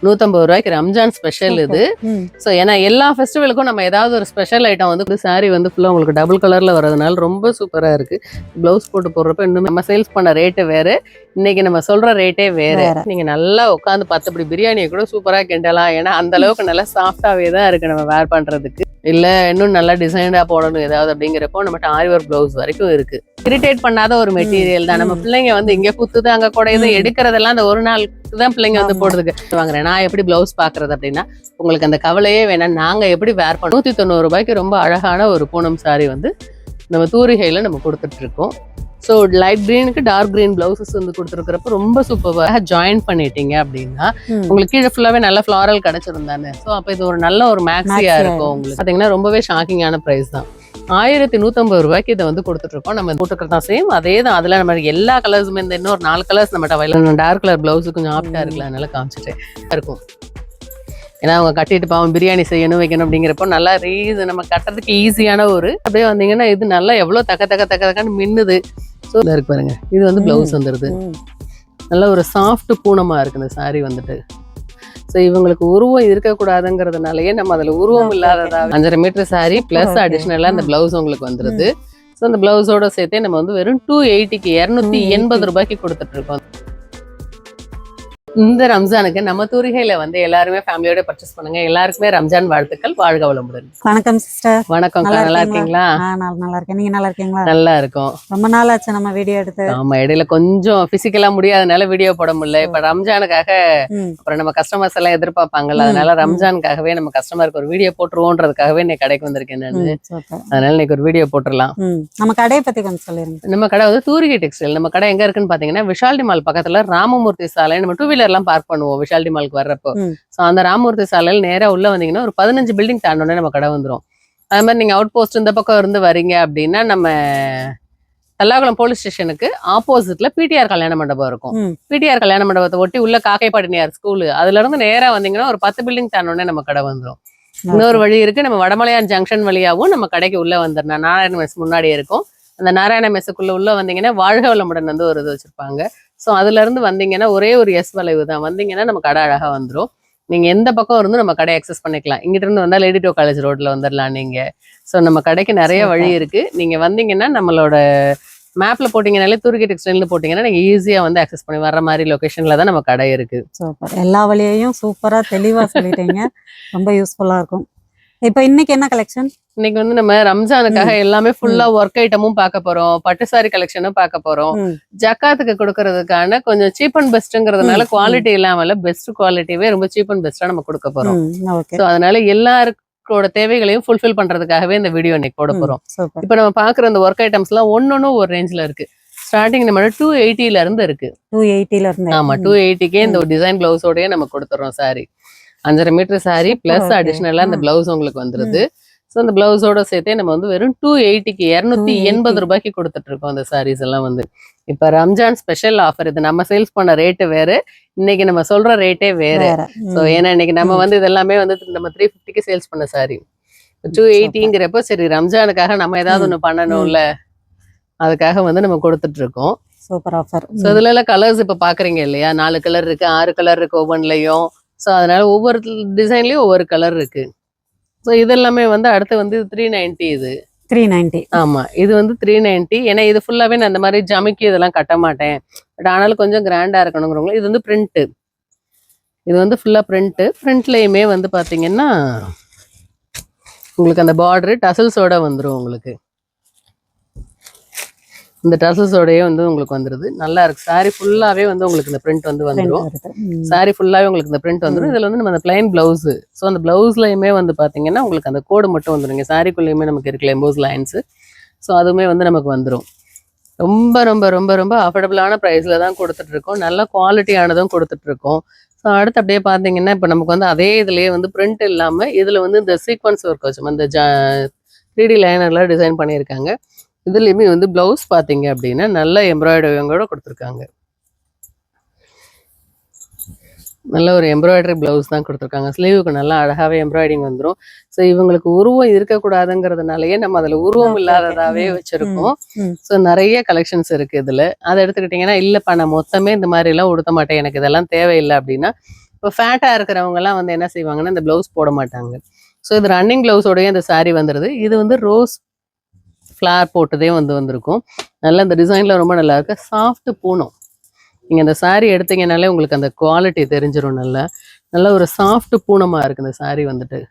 150 ரூபாய்க்கு ரம்ஜான் ஸ்பெஷல் இது. ஸோ ஏன்னா எல்லா ஃபெஸ்டிவலுக்கும் நம்ம ஏதாவது ஒரு ஸ்பெஷல் ஐட்டம் வந்து சாரி வந்து ஃபுல்லாக உங்களுக்கு டபுள் கலரில் வரதுனால ரொம்ப சூப்பராக இருக்குது. ப்ளவுஸ் போட்டு போடுறப்ப இன்னும் நம்ம சேல்ஸ் பண்ண ரேட்டு வேறு, இன்னைக்கு நம்ம சொல்கிற ரேட்டே வேறு. நீங்கள் நல்லா உட்காந்து 10 படி பிரியாணியை கூட சூப்பராக கிண்டலாம். ஏன்னா அந்த அளவுக்கு நல்லா சாஃப்டாகவே தான் இருக்குது நம்ம வேர் பண்ணுறதுக்கு. இல்லை இன்னும் நல்லா டிசைனாக போடணும் ஏதாவது அப்படிங்கிறப்போ நம்மகிட்ட ஆரி ஒர்க் ப்ளவுஸ் வரைக்கும் இருக்குது. இரிட்டேட் பண்ணாத ஒரு மெட்டீரியல் தான். நம்ம பிள்ளைங்க வந்து இங்கே குத்துது அங்கே குடையுது எடுக்கிறதெல்லாம் அந்த ஒரு நாளுக்கு தான் பிள்ளைங்க வந்து போடுறதுக்கு வாங்குறேன். நான் எப்படி பிளவுஸ் பாக்குறது அப்படின்னா உங்களுக்கு அந்த கவலையே வேணாம். நாங்க எப்படி வேர் பண்ணோம் 190 ரூபாய்க்கு ரொம்ப அழகான ஒரு பூனம் சாரி வந்து நம்ம தூரிகையில நம்ம கொடுத்துட்டு இருக்கோம். ஸோ லைட் கிரீனுக்கு டார்க் கிரீன் பிளவுசஸ் வந்து கொடுத்துருக்கிறப்ப ரொம்ப சூப்பராக ஜாயின் பண்ணிட்டீங்க அப்படின்னா உங்களுக்கு கீழே ஃபுல்லாவே நல்ல ஃபிளாரல் கிடைச்சிருந்தானே. ஸோ அப்போ இது ஒரு நல்ல ஒரு மேக்ஸியா இருக்கும். உங்களுக்கு பார்த்தீங்கன்னா ரொம்பவே ஷாக்கிங்கான ப்ரைஸ் தான். 1150 ரூபாய்க்கு இதை வந்து கொடுத்துட்டு இருக்கோம். நம்ம போட்டுக்கிறது தான் சேம் அதே தான். அதில் நம்ம எல்லா கலர்ஸுமே இந்த இன்னொரு 4 கலர்ஸ் நம்மகிட்ட அவைலபிள். டார்க் கலர் பிளவுஸு கொஞ்சம் ஆப்டா இருக்குல்ல, அதனால காமிச்சிட்டே இருக்கும். ஏன்னா அவங்க கட்டிட்டு பாவம் பிரியாணி செய்யணும் வைக்கணும் அப்படிங்கிறப்போ நல்லா நம்ம கட்டுறதுக்கு ஈஸியான ஒரு அப்படியே வந்தீங்கன்னா இது நல்லா எவ்வளோ தக்கன்னு மின்னுது. ஸோ இருக்கு பாருங்க, இது வந்து பிளவுஸ் வந்துடுது. நல்ல ஒரு சாஃப்ட் பூனமா இருக்கு இந்த சாரி வந்துட்டு. ஸோ இவங்களுக்கு உருவம் இருக்கக்கூடாதுங்கிறதுனாலயே நம்ம அதில் உருவம் இல்லாததா 5.5 மீட்டர் சாரி பிளஸ் அடிஷ்னலாக அந்த பிளவுஸ் உங்களுக்கு வந்துடுது. ஸோ அந்த பிளவுஸோட சேர்த்தே நம்ம வந்து வெறும் 280க்கு 280 ரூபாய்க்கு கொடுத்துட்டு இருக்கோம். இந்த ரம்ஜானுக்கு நம்ம தூரிகையில வந்து எல்லாருமே ஃபேமிலியோட பர்ச்சேஸ் பண்ணுங்க. எல்லாருக்குமே ரம்ஜான் வாழ்த்துக்கள். வாழ்க வளமுடன். வணக்கம் சிஸ்டர். வணக்கம். நல்லா இருக்கீங்களா? நல்லா இருக்கேன். நீங்க நல்லா இருக்கீங்களா? நல்லா இருக்கும். ரொம்ப நாள் ஆச்சு நம்ம வீடியோ எடுத்து. ஆமா, இடையில கொஞ்சம் பிசிக்கலா முடியாதனால வீடியோ போட முடியல. இப்ப ரம்ஜானுக்காக அப்புறம் நம்ம கஸ்டமர்ஸ் எல்லாம் எதிர்பார்ப்பாங்கல்ல, அதனால ரம்ஜானுக்காகவே நம்ம கஸ்டமருக்கு ஒரு வீடியோ போட்டுருவோன்றதுக்காகவே இன்னைக்கு கடைக்கு வந்திருக்கேன் நான். அதனால இன்னைக்கு ஒரு வீடியோ போட்டுடலாம். நம்ம கடையை பத்தி கொஞ்சம் சொல்லிருங்க. நம்ம கடை வந்து தூரிகை டெக்ஸ்டைல். நம்ம கடை எங்க இருக்குன்னு பாத்தீங்கன்னா விஷால்டி மால் பக்கத்துல ராமமூர்த்தி சாலை. நம்ம 2 வீலர் எல்லாம் பார்க் பண்ணுவோம் விஷால்டி மாலுக்கு வர்றப்போ. சோ அந்த ராமமூர்த்தி சாலையில் நேரா உள்ள வந்தீங்கன்னா ஒரு 15 பில்டிங் தாண்டோன்னே நம்ம கடை வந்துடும். அது மாதிரி நீங்க அவுட் போஸ்ட் இந்த பக்கம் இருந்து வரீங்க அப்படின்னா நம்ம தல்லாகுளம் போலீஸ் ஸ்டேஷனுக்கு ஆப்போசிட்ல பிடிஆர் கல்யாண மண்டபம் இருக்கும். பிடிஆர் கல்யாண மண்டபத்தை ஒட்டி உள்ள காக்கைப்பாடினியார் ஸ்கூலு, அதுல இருந்து நேரா வந்தீங்கன்னா ஒரு 10 பில்டிங் தாண்டோன்னே நம்ம கடை வந்துடும். இன்னொரு வழி இருக்கு, நம்ம வடமலையான் ஜங்ஷன் வழியாவும் நம்ம கடைக்கு உள்ள வந்துடணும். நாராயண மெஸ் முன்னாடி இருக்கும். அந்த நாராயண மெஸ்ஸுக்குள்ள உள்ள வந்தீங்கன்னா வாழ்க வளமுடன் வந்து ஒரு இது வச்சிருப்பாங்க. ஸோ அதுல இருந்து வந்தீங்கன்னா ஒரே ஒரு எஸ் வளைவு தான். வந்தீங்கன்னா நம்ம கடை அழகா வந்துடும். நீங்க எந்த பக்கம் இருந்து நம்ம கடை அக்சஸ் பண்ணிக்கலாம். இங்கிட்ட இருந்து வந்தா லேடி டோ காலேஜ் ரோட்ல வந்துடலாம் நீங்க. ஸோ நம்ம கடைக்கு நிறைய வழி இருக்கு. நீங்க வந்தீங்கன்னா நம்மளோட மேப்ல போட்டீங்கன்னாலே தூரிகை டெக்ஸ்டைல்னு போட்டீங்கன்னா நீங்க ஈஸியா வந்து அக்சஸ் பண்ணி வர்ற மாதிரி லொகேஷன்ல தான் நம்ம கடை இருக்கு. சூப்பர். எல்லா வழியையும் சூப்பரா தெளிவா சொல்லிட்டீங்க. ரொம்ப யூஸ்ஃபுல்லா இருக்கும். இப்ப இன்னைக்கு என்ன கலெக்ஷன்? இன்னைக்கு வந்து நம்ம ரம்ஜானுக்காக எல்லாமே ஃபுல்லா ஒர்க் ஐட்டமும் பார்க்க போறோம், பட்டு சாரி கலெக்ஷனும் பார்க்க போறோம். ஜக்காத்துக்கு கொடுக்கறதுக்கான கொஞ்சம் சீப் அண்ட் பெஸ்ட்ங்கிறதுனால குவாலிட்டி இல்லாமல பெஸ்ட் குவாலிட்டியே ரொம்ப சீப் அண்ட் பெஸ்டா நம்ம கொடுக்க போறோம். ஸோ அதனால எல்லாருக்கோட தேவைகளையும் ஃபுல்ஃபில் பண்றதுக்காகவே இந்த வீடியோ இன்னைக்கு போட போறோம். இப்ப நம்ம பாக்குற இந்த ஒர்க் ஐட்டம்ஸ் எல்லாம் ஒன்னொன்னும் ஒரு ரேஞ்ச்ல இருக்கு. ஸ்டார்டிங் நம்ம 280ல இருந்து இருக்கு. 280ல இருந்து. ஆமா, 280க்கே இந்த டிசைன் பிளவுஸோடய நம்ம கொடுத்துறோம் சாரி. 5.5 மீட்டர் சாரி பிளஸ் அடிஷ்னலா இந்த பிளவுஸ் உங்களுக்கு வந்துருது. ஸோ அந்த பிளவுஸோட சேர்த்தே நம்ம வந்து வெறும் 280க்கு 280 ரூபாய்க்கு கொடுத்துட்டு இருக்கோம் அந்த சாரீஸ் எல்லாம் வந்து. இப்ப ரம்ஜான் ஸ்பெஷல் ஆஃபர் இது. நம்ம சேல்ஸ் பண்ண ரேட்டு வேறு, இன்னைக்கு நம்ம சொல்ற ரேட்டே வேறு. ஸோ ஏன்னா இன்னைக்கு நம்ம வந்து இதெல்லாமே வந்து நம்ம 350க்கு சேல்ஸ் பண்ண சாரி 280ங்கிறப்போ சரி ரம்ஜானுக்காக நம்ம ஏதாவது ஒண்ணு பண்ணணும்ல, அதுக்காக வந்து நம்ம கொடுத்துட்டு இருக்கோம். Super offer. ஸோ இதுல எல்லாம் கலர்ஸ் இப்ப பாக்குறீங்க இல்லையா, 4 கலர் இருக்கு, 6 கலர் இருக்கு ஒவ்வொன்றுலயும். ஸோ அதனால ஒவ்வொரு டிசைன்லயும் ஒவ்வொரு கலர் இருக்கு. ஸோ இதெல்லாமே வந்து அடுத்து வந்து 390. இது 390. ஆமா, இது வந்து 390. ஏன்னா இது ஃபுல்லாவே நான் அந்த மாதிரி ஜமிக்கி இதெல்லாம் கட்ட மாட்டேன். பட் ஆனாலும் கொஞ்சம் கிராண்டா இருக்கணுங்கிறவங்க இது வந்து பிரிண்ட். இது வந்து ஃபுல்லா பிரிண்ட். பிரிண்ட்லயுமே வந்து பாத்தீங்கன்னா உங்களுக்கு அந்த பார்டர் டசல்ஸோட வந்துடும். உங்களுக்கு இந்த டசல்ஸோடயே வந்து உங்களுக்கு வந்துருது. நல்லா இருக்கு. சாரி ஃபுல்லாவே வந்து உங்களுக்கு இந்த பிரிண்ட் வந்து வந்துடும். சாரி ஃபுல்லாவே உங்களுக்கு இந்த பிரிண்ட் வந்துடும். இதுல வந்து நம்ம அந்த பிளைன் பிளவுஸ். ஸோ அந்த பிளவுஸ்லயுமே வந்து பாத்தீங்கன்னா உங்களுக்கு அந்த கோடு மட்டும் வந்துடும். சாரிக்குள்ளேயுமே நமக்கு இருக்குல்ல எம்போஸ் லைன்ஸ். ஸோ அதுவுமே வந்து நமக்கு வந்துடும். ரொம்ப ரொம்ப ரொம்ப ரொம்ப அஃபோர்டபுளான ப்ரைஸ்ல தான் கொடுத்துட்டு இருக்கோம். நல்ல குவாலிட்டியானதும் கொடுத்துட்டு இருக்கோம். ஸோ அடுத்து அப்படியே பார்த்தீங்கன்னா இப்போ நமக்கு வந்து அதே இதுலேயே வந்து பிரிண்ட் இல்லாமல் இதில் வந்து இந்த சீக்வன்ஸ் ஒர்க் வச்சோம், இந்த 3D லைனர்லாம் டிசைன் பண்ணியிருக்காங்க. இதுலேயுமே வந்து பிளவுஸ் பார்த்தீங்க அப்படின்னா நல்ல எம்ப்ராய்டரியோட கொடுத்துருக்காங்க. நல்ல ஒரு எம்ப்ராய்டரி பிளவுஸ் தான் கொடுத்துருக்காங்க. ஸ்லீவுக்கு நல்லா அழகாவே எம்ப்ராய்டிங் வந்துடும். ஸோ இவங்களுக்கு உருவம் இருக்கக்கூடாதுங்கிறதுனாலயே நம்ம அதில் உருவம் இல்லாததாவே வச்சிருக்கோம். ஸோ நிறைய கலெக்ஷன்ஸ் இருக்கு இதுல. அதை எடுத்துக்கிட்டீங்கன்னா இல்லப்பா நான் மொத்தமே இந்த மாதிரி எல்லாம் உடுத்த மாட்டேன், எனக்கு இதெல்லாம் தேவையில்லை அப்படின்னா இப்போ ஃபேட்டாக இருக்கிறவங்கலாம் வந்து என்ன செய்வாங்கன்னா இந்த ப்ளவுஸ் போட மாட்டாங்க. ஸோ இது ரன்னிங் ப்ளவுஸோடய இந்த saree வந்துடுது. இது வந்து ரோஸ் ஃப்ளார் போட்டதே வந்திருக்கும். நல்லா இந்த டிசைனில் ரொம்ப நல்லா இருக்கு. சாஃப்ட் பூனம். நீங்கள் இந்த saree எடுத்தீங்கனாலே உங்களுக்கு அந்த குவாலிட்டி தெரிஞ்சிடும். நல்ல ஒரு சாஃப்ட் பூனமாக இருக்குது இந்த saree வந்துட்டு.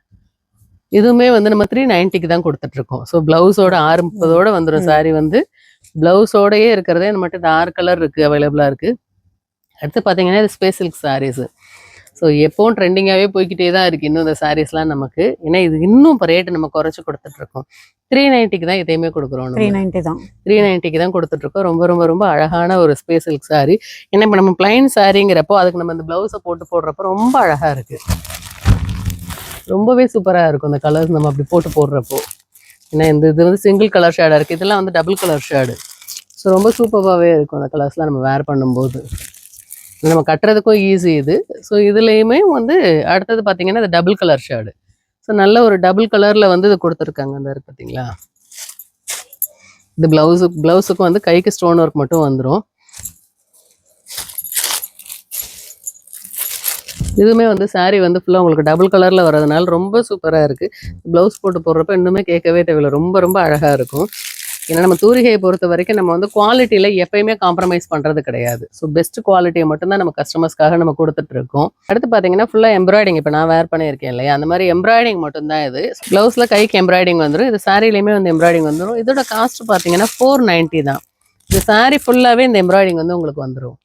இதுவுமே வந்து நம்ம 390க்கு தான் கொடுத்துட்ருக்கோம். ஸோ ப்ளவுஸோட 630 வந்துடும் saree வந்து. ப்ளவுஸோடையே இருக்கிறதே நம்மகிட்ட இந்த 6 கலர் இருக்குது, அவைலபிளாக இருக்குது. அடுத்து பார்த்தீங்கன்னா இது ஸ்பேஸ் சில்க் சாரீஸு. ஸோ எப்போவும் ட்ரெண்டிங்காகவே போய்கிட்டே தான் இருக்குது இன்னும் இந்த சாரீஸ்லாம் நமக்கு. ஏன்னா இது இன்னும் இப்போ ரேட்டு நம்ம குறைச்சி கொடுத்துட்ருக்கோம். 390க்கு தான் இதையுமே கொடுக்குறோம். 390 தான் 390க்கு தான் கொடுத்துட்ருக்கோம். ரொம்ப ரொம்ப ரொம்ப அழகான ஒரு ஸ்பேஸ் சில்க் சாரீ. ஏன்னா இப்போ நம்ம பிளைன் சாரீங்கிறப்போ அதுக்கு நம்ம இந்த ப்ளவுஸை போடுறப்போ ரொம்ப அழகாக இருக்குது. ரொம்பவே சூப்பராக இருக்கும் இந்த கலர்ஸ் நம்ம அப்படி போடுறப்போ. ஏன்னா இது வந்து சிங்கிள் கலர் ஷேடாக இருக்குது. இதெல்லாம் வந்து டபுள் கலர் ஷேடு. ஸோ ரொம்ப சூப்பராகவே இருக்கும் அந்த கலர்ஸ்லாம் நம்ம வேர் பண்ணும்போது. நம்ம கட்டுறதுக்கும் ஈஸி இது. ஸோ இதுலேயுமே வந்து அடுத்தது பார்த்தீங்கன்னா இது டபுள் கலர் ஷேடு. ஸோ நல்ல ஒரு டபுள் கலரில் வந்து இது கொடுத்துருக்காங்க. அந்த இருக்கு பார்த்தீங்களா, இது ப்ளவுஸுக்கும் வந்து கைக்கு ஸ்டோன் ஒர்க் மட்டும் வந்துடும். இதுவுமே வந்து saree வந்து ஃபுல்லாக உங்களுக்கு டபுள் கலரில் வர்றதுனால ரொம்ப சூப்பராக இருக்குது. ப்ளவுஸ் போட்டு போடுறப்ப இன்னுமே கேட்கவே தேவையில்லை. ரொம்ப ரொம்ப அழகாக இருக்கும். ஏன்னா நம்ம தூரிகையை பொறுத்த வரைக்கும் நம்ம வந்து குவாலிட்டியில் எப்பயுமே காம்ப்ரமைஸ் பண்ணுறது கிடையாது. ஸோ பெஸ்ட் குவாலிட்டியை மட்டும்தான் நம்ம கஸ்டமர்ஸ்க்காக நம்ம கொடுத்துட்ருக்கோம். அடுத்து பார்த்தீங்கன்னா ஃபுல்லாக எம்ப்ராய்டிங். இப்போ நான் வேர் பண்ணியிருக்கேன் இல்லையா, அந்த மாதிரி எம்ப்ராய்டிங் மட்டும்தான் இது. ப்ளவுஸில் கைக்கு எம்ப்ராய்டிங் வந்துடும். இது சாரிலையுமே வந்து எம்ப்ராய்டிங் வந்துடும். இதோட காஸ்ட் பார்த்தீங்கன்னா 490 தான். இந்த saree ஃபுல்லாகவே இந்த எம்ப்ராய்டிங் வந்து உங்களுக்கு வந்துடும்.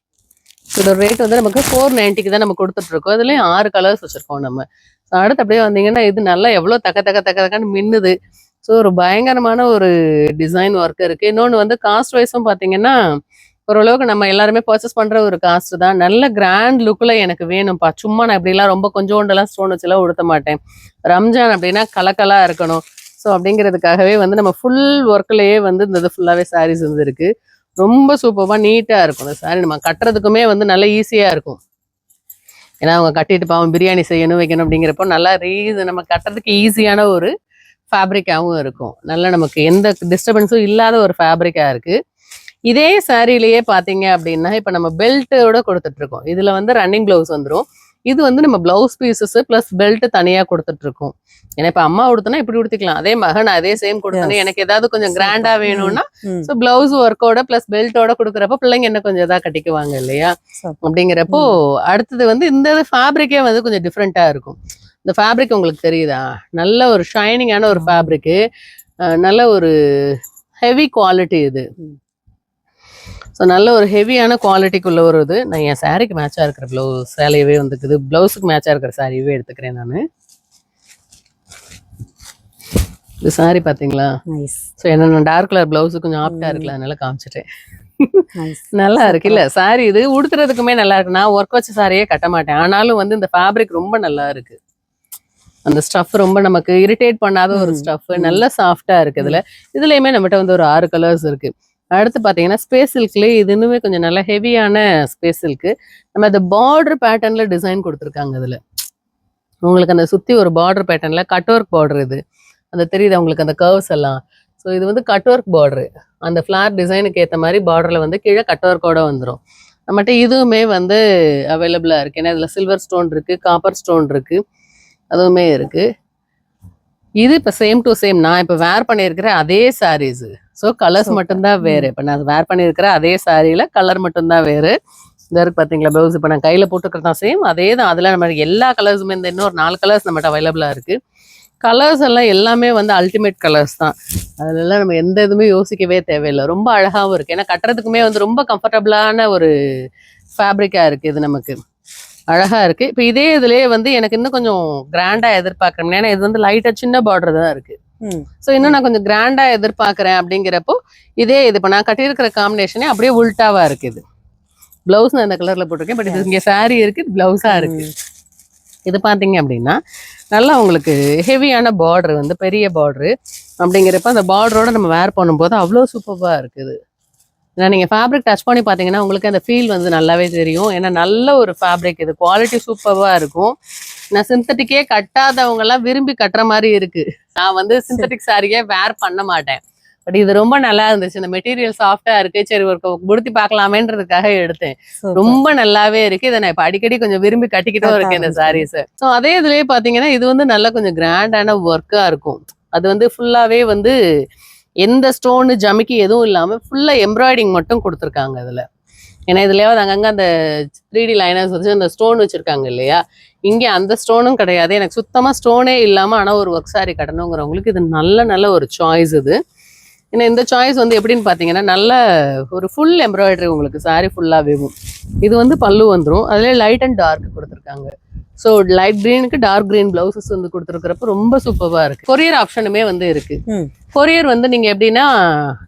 இதோட ரேட் வந்து நமக்கு 490க்கு தான் நம்ம கொடுத்துட்ருக்கோம். அதுலேயும் 6 கலர்ஸ் வச்சுருக்கோம் நம்ம. ஸோ அடுத்து அப்படியே வந்தீங்கன்னா இது நல்லா எவ்வளோ தக்கன்னு மின்னுது. ஸோ ஒரு பயங்கரமான ஒரு டிசைன் ஒர்க் இருக்குது. இன்னொன்று வந்து காஸ்ட் வைஸும் பார்த்தீங்கன்னா ஓரளவுக்கு நம்ம எல்லாருமே பர்ச்சேஸ் பண்ணுற ஒரு காஸ்ட் தான். நல்ல கிராண்ட் லுக்கில் எனக்கு வேணும்ப்பா. சும்மா நான் இப்படிலாம் ரொம்ப கொஞ்சோண்டெல்லாம் ஸ்டோன் வச்சுலாம் உடுத்த மாட்டேன். ரம்ஜான் அப்படின்னா கலக்கலாக இருக்கணும். ஸோ அப்படிங்கிறதுக்காகவே வந்து நம்ம ஃபுல் ஒர்க்லேயே வந்து இந்த இது ஃபுல்லாகவே சாரீஸ் வந்து இருக்குது. ரொம்ப சூப்பராக நீட்டாக இருக்கும் இந்த saree. நம்ம கட்டுறதுக்குமே வந்து நல்லா ஈஸியாக இருக்கும். ஏன்னா அவங்க கட்டிட்டு பாவம் பிரியாணி செய்யணும் வைக்கணும் அப்படிங்கிறப்போ நல்லா நம்ம கட்டுறதுக்கு ஈஸியான ஒரு ஃபேப்ரிக்காகவும் இருக்கும். நல்லா நமக்கு எந்த டிஸ்டர்பன்ஸும் இல்லாத ஒரு ஃபேப்ரிக்காக இருக்குது. இதே சாரிலேயே பார்த்தீங்க அப்படின்னா இப்போ நம்ம பெல்ட்டோட கொடுத்துட்ருக்கோம். இதில் வந்து ரன்னிங் ப்ளவுஸ் வந்துடும். இது வந்து நம்ம ப்ளவுஸ் பீசஸ் ப்ளஸ் பெல்ட் தனியாக கொடுத்துட்ருக்கோம். ஏன்னா இப்போ அம்மா உடுத்தினா இப்படி உடுத்திக்கலாம். அதே மகன் அதே சேம் கொடுத்தோன்னே எனக்கு ஏதாவது கொஞ்சம் கிராண்டாக வேணும்னா ஸோ ப்ளவுஸ் ஒர்க்கோட ப்ளஸ் பெல்ட்டோட கொடுக்குறப்ப பிள்ளைங்க என்ன கொஞ்சம் எதாவது கட்டிக்குவாங்க இல்லையா. அப்படிங்கிறப்போ அடுத்தது வந்து இந்த ஃபேப்ரிக்கே வந்து கொஞ்சம் டிஃப்ரெண்ட்டாக இருக்கும். இந்த ஃபேப்ரிக் உங்களுக்கு தெரியுதா, நல்ல ஒரு ஷைனிங்கான ஒரு ஃபேப்ரிக்கு, நல்ல ஒரு ஹெவி குவாலிட்டி இது. ஸோ நல்ல ஒரு ஹெவியான குவாலிட்டிக்குள்ள ஒரு இது. நான் என் சாரீக்கு மேட்சாக இருக்கிற சேலையவே வந்துக்குது. ப்ளவுஸுக்கு மேட்சாக இருக்கிற சாரியவே எடுத்துக்கிறேன் நான். இந்த சாரி பார்த்தீங்களா, ஸோ என்ன டார்க் கலர் ப்ளவுஸு கொஞ்சம் ஆப்டாக இருக்குல்ல, அதனால காமிச்சிட்டேன். நல்லா இருக்கு இல்ல சாரி. இது உடுத்துறதுக்குமே நல்லா இருக்கு. நான் ஒர்க் வச்ச சாரியே கட்ட மாட்டேன். ஆனாலும் வந்து இந்த ஃபேப்ரிக் ரொம்ப நல்லா இருக்கு. அந்த ஸ்டஃப் ரொம்ப நமக்கு இரிட்டேட் பண்ணாத ஒரு ஸ்டஃப், நல்ல சாஃப்டா இருக்கு. இதுலயுமே நம்மகிட்ட வந்து ஒரு 6 கலர்ஸ் இருக்கு. அடுத்து பாத்தீங்கன்னா ஸ்பேஸ் சில்க்லயே இது இன்னுமே கொஞ்சம் நல்ல ஹெவியான ஸ்பேஸ் சில்க். நம்ம அந்த பார்டர் பேட்டர்ன்ல டிசைன் கொடுத்துருக்காங்க. இதுல உங்களுக்கு அந்த சுத்தி ஒரு பார்டர் பேட்டர்ன்ல கட் ஒர்க் பார்டர். இது அந்த தெரியுது உங்களுக்கு அந்த கர்வ்ஸ் எல்லாம். ஸோ இது வந்து கட் ஒர்க் பார்டரு. அந்த ஃபிளார் டிசைனுக்கு ஏற்ற மாதிரி பார்டர்ல வந்து கீழே கட் ஒர்க்கோட வந்துடும். நம்மகிட்ட இதுவுமே வந்து அவைலபிளா இருக்கு. ஏன்னா இதுல சில்வர் ஸ்டோன் இருக்கு, காப்பர் ஸ்டோன் இருக்கு, அதுவுமே இருக்கு. இது இப்போ சேம் டு சேம் நான் இப்போ வேர் பண்ணியிருக்கிற அதே சாரீஸ். ஸோ கலர்ஸ் மட்டும்தான் வேறு. இப்போ நான் வேர் பண்ணியிருக்கிற அதே சாரியில் கலர் மட்டும்தான் வேறு. இந்த இருக்கு பார்த்தீங்களா ப்ளவுஸ். இப்போ நான் கையில் போட்டுக்கிறது தான் சேம் அதே தான். அதில் நம்ம எல்லா கலர்ஸுமே இந்த இன்னொரு 4 கலர்ஸ் நம்மகிட்ட அவைலபிளாக இருக்குது. கலர்ஸ் எல்லாம் எல்லாமே வந்து அல்டிமேட் கலர்ஸ் தான். அதெல்லாம் நம்ம எந்த இதுவுமே யோசிக்கவே தேவையில்லை. ரொம்ப அழகாகவும் இருக்குது. ஏன்னா கட்டுறதுக்குமே வந்து ரொம்ப கம்ஃபர்டபுளான ஒரு ஃபேப்ரிக்காக இருக்குது. இது நமக்கு அழகா இருக்கு. இப்போ இதே இதுலயே வந்து எனக்கு இன்னும் கொஞ்சம் கிராண்டா எதிர்பார்க்கறேன். ஏன்னா இது வந்து லைட்டா சின்ன பார்டர் தான் இருக்கு. ஸோ இன்னும் நான் கொஞ்சம் கிராண்டா எதிர்பார்க்கறேன் அப்படிங்கிறப்போ இதே இது இப்போ நான் கட்டியிருக்கிற காம்பினேஷனே அப்படியே உல்டாவா இருக்கு. இது பிளவுஸ் நான் இந்த கலர்ல போட்டிருக்கேன். பட் இது இங்கே சாரி இருக்கு, பிளவுஸா இருக்கு. இது பார்த்தீங்க அப்படின்னா நல்லா உங்களுக்கு ஹெவியான பார்டர் வந்து பெரிய பார்டரு அப்படிங்கிறப்ப அந்த பார்டரோட நம்ம வேர் பண்ணும்போது அவ்வளோ சூப்பராக இருக்குது. ஏன்னா நீங்கள் ஃபேப்ரிக் டச் பண்ணி பார்த்தீங்கன்னா உங்களுக்கு அந்த ஃபீல் வந்து நல்லாவே தெரியும். ஏன்னா நல்ல ஒரு ஃபேப்ரிக், இது குவாலிட்டி சூப்பராக இருக்கும். நான் சிந்தட்டிக்கே கட்டாதவங்கெல்லாம் விரும்பி கட்டுற மாதிரி இருக்குது. நான் வந்து சிந்தட்டிக் சாரியே வேர் பண்ண மாட்டேன். பட் இது ரொம்ப நல்லா இருந்துச்சு. இந்த மெட்டீரியல் சாஃப்டா இருக்கு. சரி ஒரு உடுத்தி பார்க்கலாமேன்றதுக்காக எடுத்தேன். ரொம்ப நல்லாவே இருக்கு. இதை நான் இப்ப அடிக்கடி கொஞ்சம் விரும்பி கட்டிக்கிட்டும் இருக்கேன் இந்த சாரீஸ். ஸோ அதே இதுலயே பாத்தீங்கன்னா இது வந்து நல்லா கொஞ்சம் கிராண்டான ஒர்க்கா இருக்கும். அது வந்து ஃபுல்லாவே வந்து எந்த ஸ்டோனு ஜமிக்கி எதுவும் இல்லாம ஃபுல்லா எம்ப்ராய்டிங் மட்டும் கொடுத்துருக்காங்க இதுல. ஏன்னா இதுலயாவது அங்கங்க அந்த 3D லைனர்ஸ் வச்சு அந்த ஸ்டோன் வச்சிருக்காங்க இல்லையா, இங்க அந்த ஸ்டோனும் கிடையாது. எனக்கு சுத்தமா ஸ்டோனே இல்லாம ஆனா ஒரு ஒர்க் சாரி கட்டணுங்கிறவங்களுக்கு இது நல்ல ஒரு சாய்ஸ் இது. ஏன்னா இந்த சாய்ஸ் வந்து எப்படின்னு பாத்தீங்கன்னா நல்ல ஒரு ஃபுல் எம்ப்ராய்டரி உங்களுக்கு சாரி ஃபுல்லாவேவும். இது வந்து பல்லு வந்துடும். அதுல லைட் அண்ட் டார்க் கொடுத்துருக்காங்க. ஸோ லைட் கிரீனுக்கு டார்க் கிரீன் பிளவுசஸ் வந்து கொடுத்துருக்கிறப்ப ரொம்ப சூப்பரா இருக்கு. கொரியர் ஆப்ஷனுமே வந்து இருக்கு. கொரியர் வந்து நீங்க எப்படின்னா